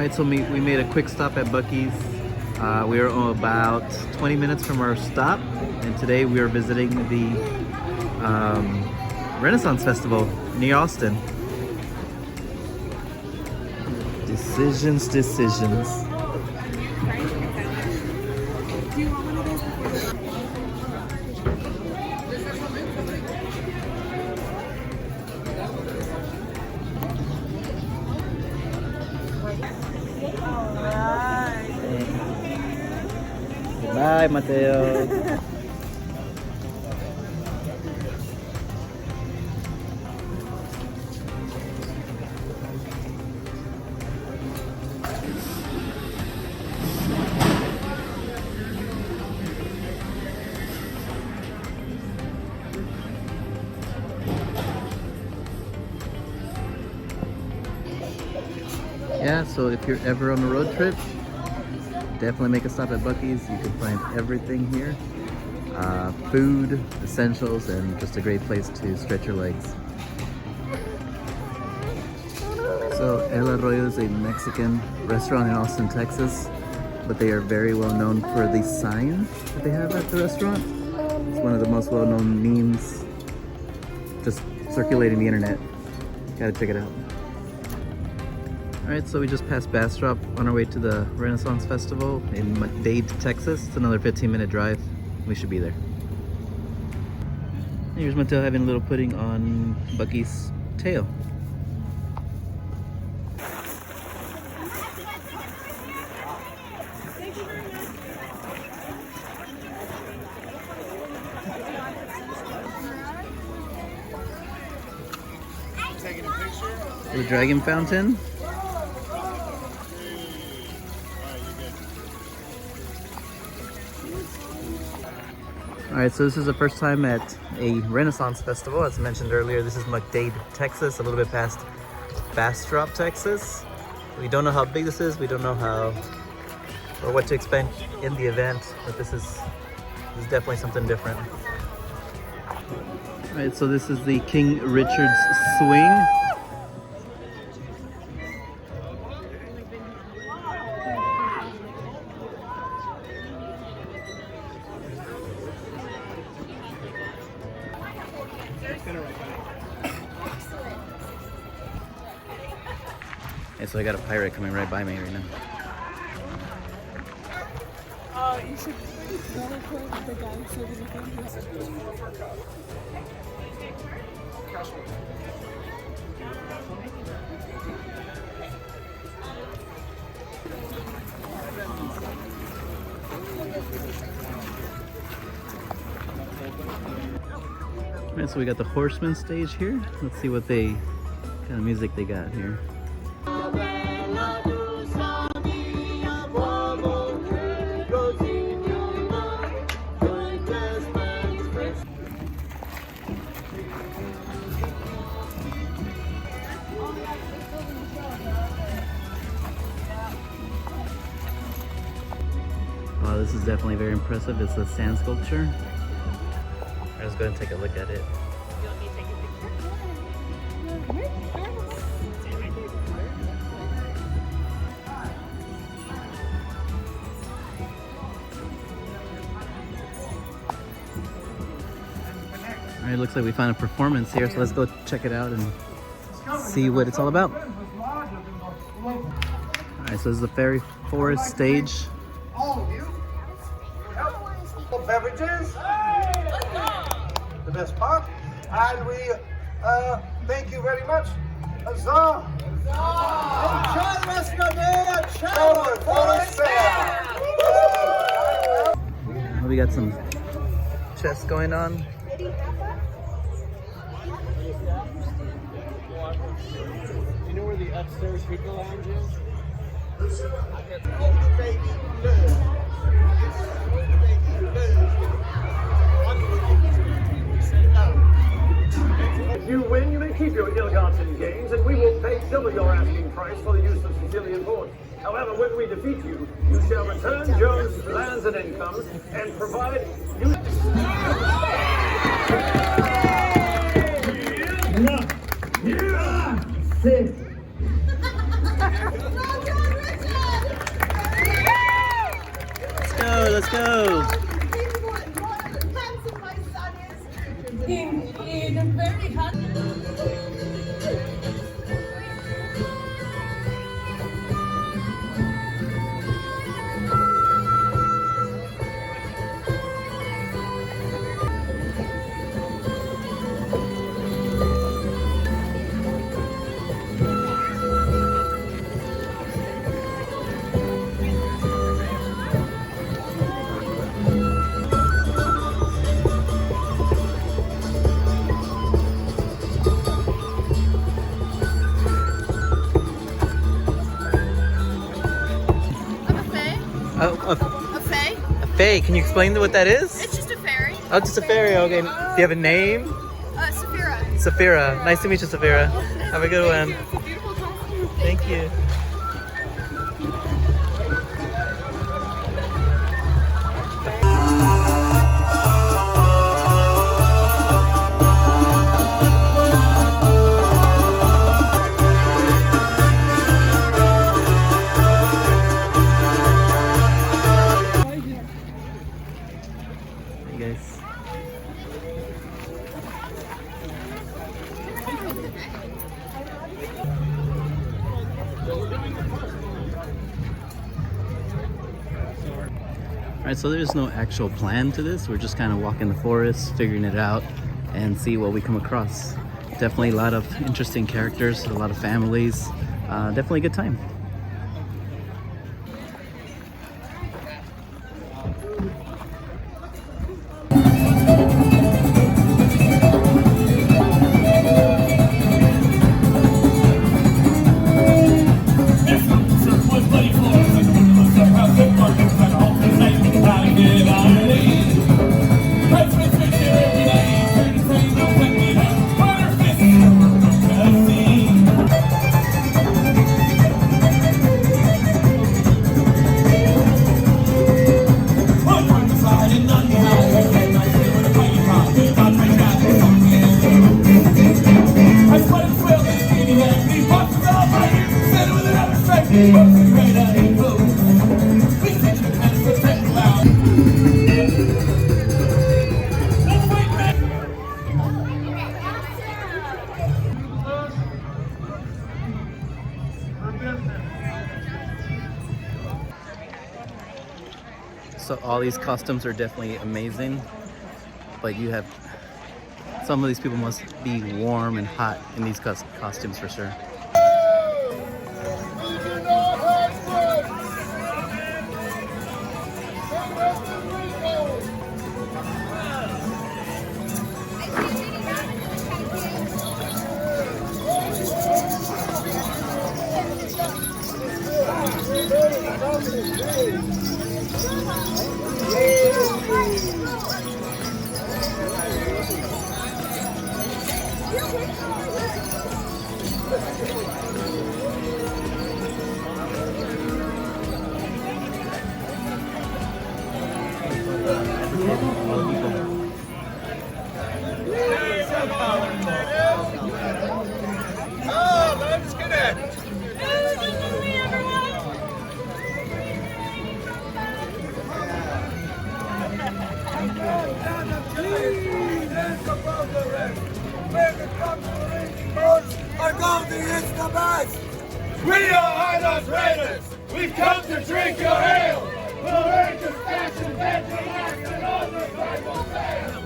Alright, so we made a quick stop at Buc-ee's. We are about 20 minutes from our stop, and today we are visiting the Renaissance Festival near Austin. Decisions. Bye, Mateo. Yeah, so if you're ever on a road trip, definitely make a stop at Buc-ee's. You can find everything here. Food, essentials, and just a great place to stretch your legs. So El Arroyo is a Mexican restaurant in Austin, Texas, but they are very well known for the sign that they have at the restaurant. It's one of the most well-known memes just circulating the internet. Gotta check it out. Alright, so we just passed Bastrop on our way to the Renaissance Festival in McDade, Texas. It's another 15-minute drive. We should be there. Here's Mateo having a little pudding on Buc-ee's tail. Taking a picture? The dragon fountain. Alright, so this is the first time at a Renaissance Festival. As mentioned earlier, this is McDade, Texas, a little bit past Bastrop, Texas. We don't know how big this is, we don't know how or what to expect in the event, but this is definitely something different. Alright, so this is the King Richard's Swing. Okay, so I got a pirate coming right by me right now. You should record the guy serving the food. Alright, so we got the Horseman stage here. Let's see what kind of music they got here. Wow, this is definitely very impressive. It's a sand sculpture. Let's go and take a look at it. You want me to take a picture? Alright, looks like we found a performance here, so let's go check it out and see what it's all about. Alright, so this is the Faire Forest stage. All of you. Beverages. The best part. And we thank you very much. Huzzah! Enjoy the rest of the day at Sherwood Forest Renaissance. We got some chess going on. You know where the upstairs hookah lounge is? If you win, you may keep your ill-gotten gains, and we will pay double your asking price for the use of Sicilian horse. However, when we defeat you, you shall return Jones' lands and incomes and provide you. let's go. In a very hot. A Fae. Can you explain what that is? It's just a ferry. Oh, just a ferry. Okay. Do you have a name? Saphira. Saphira. Nice to meet you, Saphira. Have a good one. It's a beautiful costume. Thank you. Hey guys. Alright, so there's no actual plan to this. We're just kind of walking the forest, figuring it out, and see what we come across. Definitely a lot of interesting characters, a lot of families. Definitely a good time. So all these costumes are definitely amazing, but you have some of these people must be warm and hot in these costumes for sure. We are those Raiders. We've come to drink your ale. We'll raise the stash and bend your axe and all the Bible fail.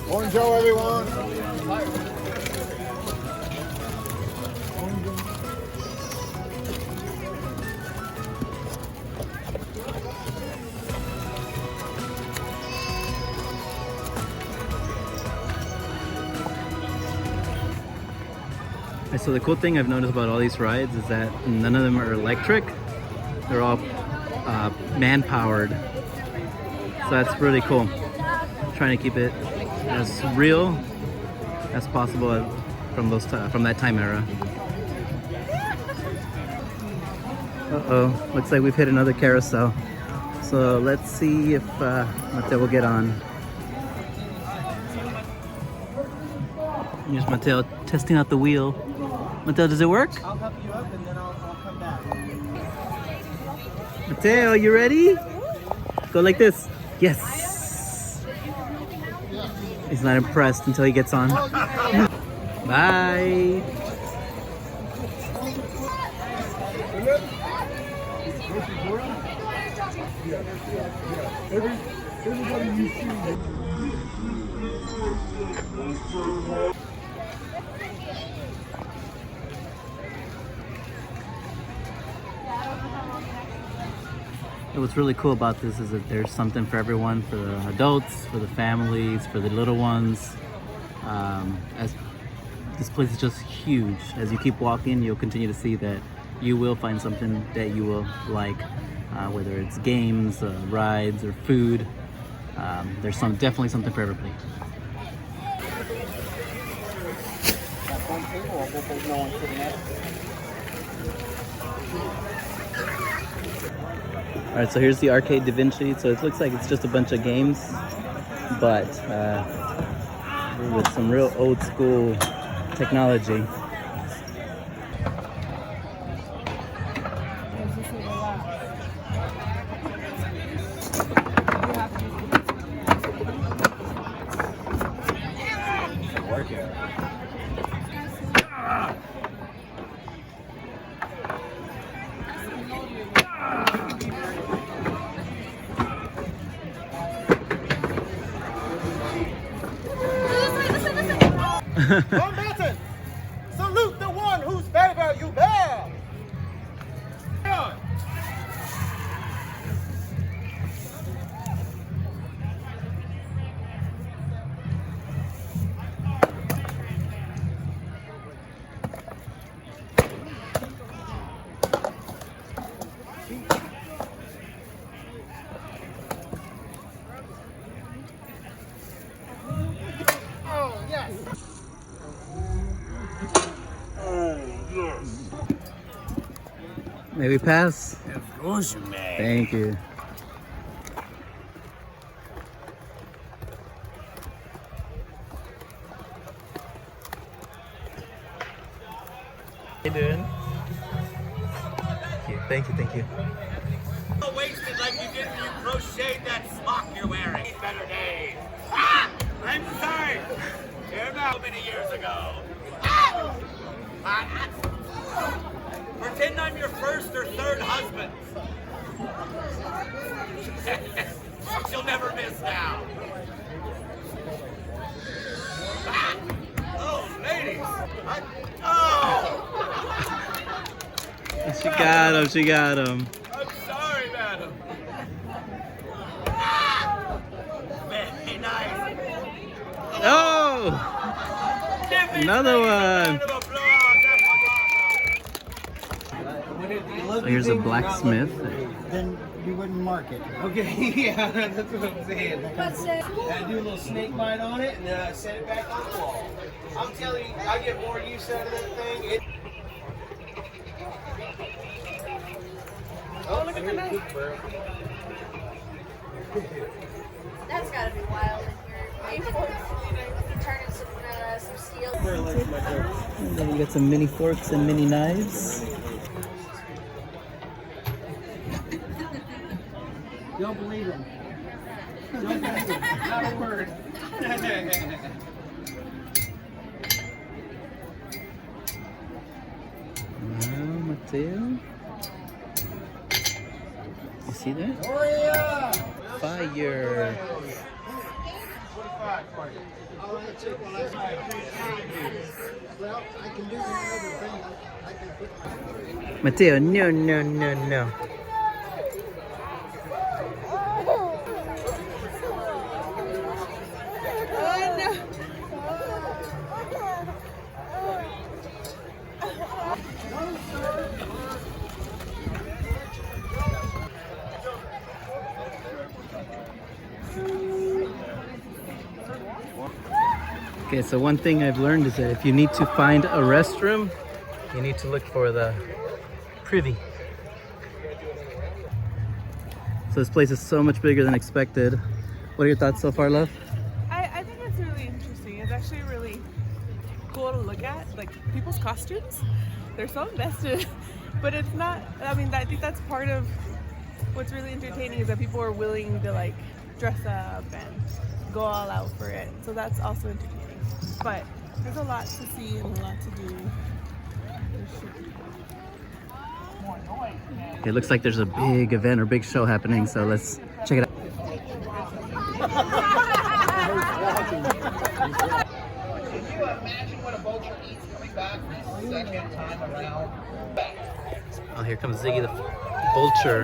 Morning, Joe, everyone. So the cool thing I've noticed about all these rides is that none of them are electric. They're all man-powered. So that's really cool. Trying to keep it as real as possible from that time era. Uh-oh, looks like we've hit another carousel. So let's see if what they will get on. Here's Mateo testing out the wheel. Mateo, does it work? I'll help you up and then I'll come back. Mateo, you ready? Go like this. Yes. He's not impressed until he gets on. Bye. What's really cool about this is that there's something for everyone, for the adults, for the families, for the little ones. As this place is just huge. As you keep walking, you'll continue to see that you will find something that you will like, whether it's games, rides, or food. There's definitely something for everybody. All right, so here's the Arcade Da Vinci. So it looks like it's just a bunch of games, but with some real old school technology. Combatant, salute the one whose favor you bear. May we pass? Of course you may. Thank you. How you doing? Thank you, thank you. Wasted like you did when you crocheted that smock you're wearing. Better days. Ah! I'm sorry. Here now, many years ago. Ah! Pretend I'm your first or third husband. You'll never miss now. Ah! Oh, ladies. Oh! She got him, she got him. I'm sorry, madam. Ah! Very nice. Oh! Give these Another ladies a one. round of applause. That was awesome. So here's a blacksmith. Then you wouldn't mark it. Okay, yeah, that's what I'm saying. I do a little snake bite on it and then I set it back on the wall. I'm telling you, I get more use out of that thing. Oh, look at the knife. That's gotta be wild in here. Turn in some steel. And then you got some mini forks and mini knives. Don't believe him. Don't believe him. Not a word. Wow, Mateo. You see that? Oh yeah! Fire. Well, I can do another thing. I can put Mateo, no, no, no, no. Okay, so one thing I've learned is that if you need to find a restroom, you need to look for the privy. So this place is so much bigger than expected. What are your thoughts so far, love? I think it's really interesting. It's actually really like people's costumes. They're so invested, but it's not. I mean, I think that's part of what's really entertaining is that people are willing to like dress up and go all out for it. So that's also entertaining. But there's a lot to see and a lot to do. It looks like there's a big event or big show happening, so let's check it out. Can you imagine what a vulture eats coming back for the second time around? Oh, here comes Ziggy the vulture.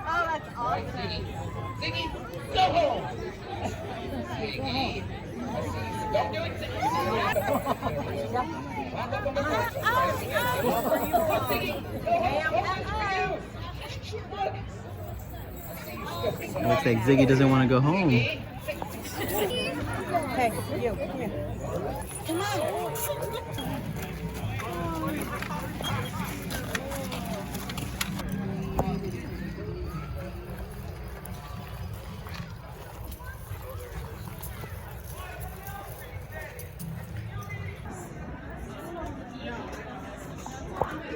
Oh, that's awesome. Ziggy, go home! Ziggy, don't do it, It looks like Ziggy doesn't want to go home. Hey, you, come here. Come on.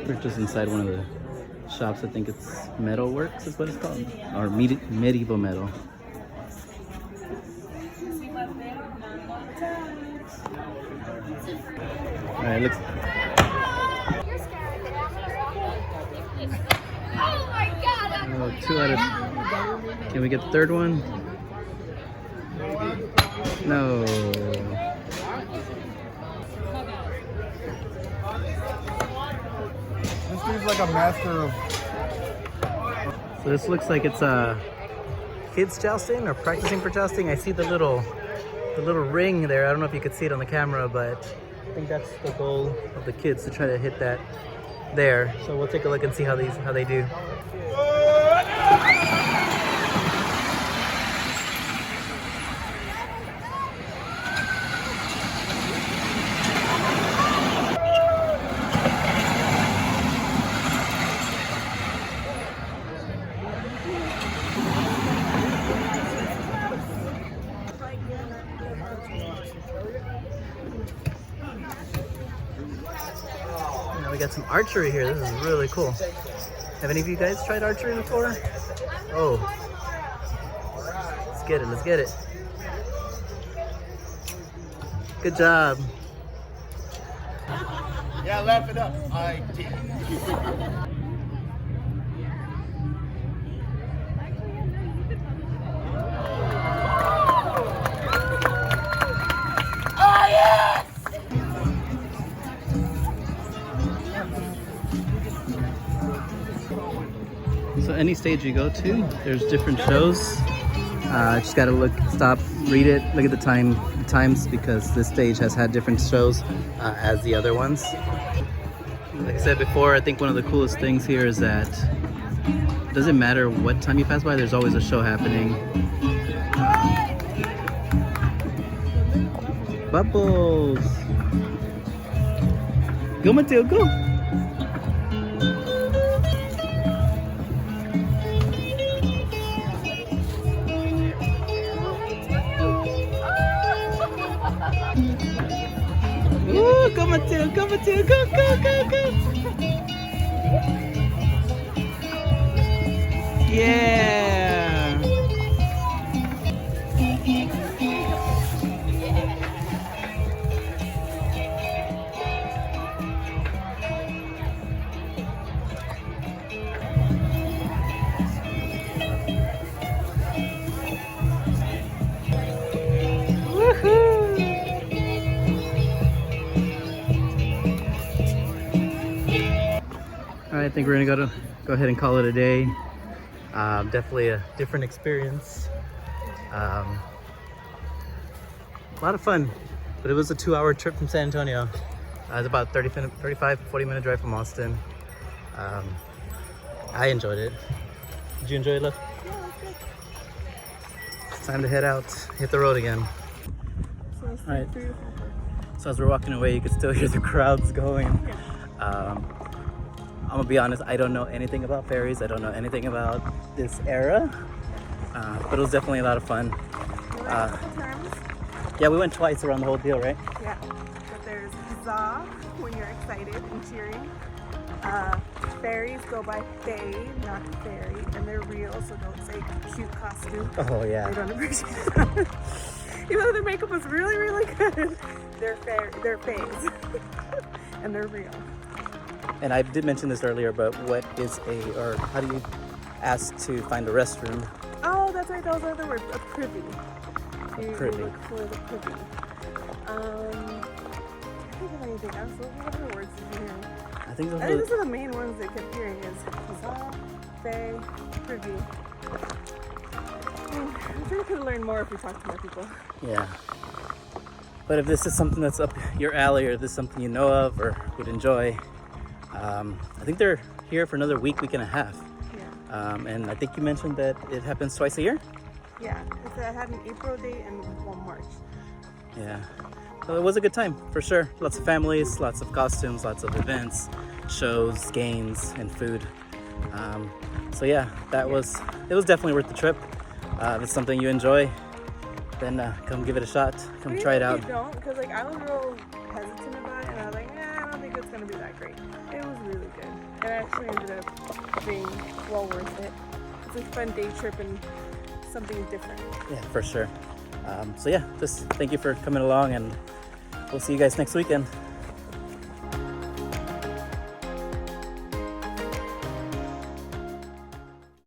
We're just inside one of the shops. I think it's Metal Works is what it's called, or medieval metal. All right, looks. Oh my god! Oh, 2 out of. Can we get the third one? No. This dude's like a master of. So this looks like it's kids jousting or practicing for jousting. I see the little ring there. I don't know if you could see it on the camera, but I think that's the goal of the kids to try to hit that there. So we'll take a look and see how they do. Now we got some archery here. This is really cool. Have any of you guys tried archery before? Oh. Let's get it, let's get it. Good job. Yeah, laugh it up. I did. So any stage you go to, there's different shows. Just gotta look, stop, read it, look at the times, because this stage has had different shows as the other ones. Like I said before, I think one of the coolest things here is that it doesn't matter what time you pass by, there's always a show happening. Bubbles! Go Mateo, go! Ooh, go Mateo, go Mateo, go, go, go, go! Yeah! I think we're gonna go ahead and call it a day. Definitely a different experience. A lot of fun, but it was a 2-hour trip from San Antonio. It's about 40 minute drive from Austin. I enjoyed it. Did you enjoy it, love? Yeah, that's good. It's time to head out, hit the road again. So it's All right. beautiful. So as we're walking away, you can still hear the crowds going. I'm gonna be honest, I don't know anything about ferries. I don't know anything about this era, but it was definitely a lot of fun. You went a couple times? Yeah, we went twice around the whole deal, right? Yeah. But there's Za excited and cheering. Fairies go by Faye, not Fairy, and they're real, so don't say cute costume. Oh yeah. They don't appreciate that. Even though their makeup was really, really good, they're Fays, and they're real. And I did mention this earlier, but what is how do you ask to find a restroom? Oh, that's right, those are the words, a privy. You Privy. look for the privy. I can't think of anything else. What other words did you hear? I think those I are think those are the main ones they kept hearing is huzzah, fae, privy. I'm sure we could learn more if we talked to more people. yeah. But if this is something that's up your alley, or this is something you know of or would enjoy, I think they're here for another week and a half. Yeah. And I think you mentioned that it happens twice a year? Yeah. I had an April date and one March. Yeah. So it was a good time, for sure. Lots of families, lots of costumes, lots of events, shows, games, and food. So yeah, it was definitely worth the trip. If it's something you enjoy, then come give it a shot. Come try it out. If you don't, because like I was real hesitant about it, and I was like, I don't think it's gonna be that great. It was really good. It actually ended up being well worth it. It's a fun day trip and something different. Yeah, for sure. So yeah, just thank you for coming along, and we'll see you guys next weekend.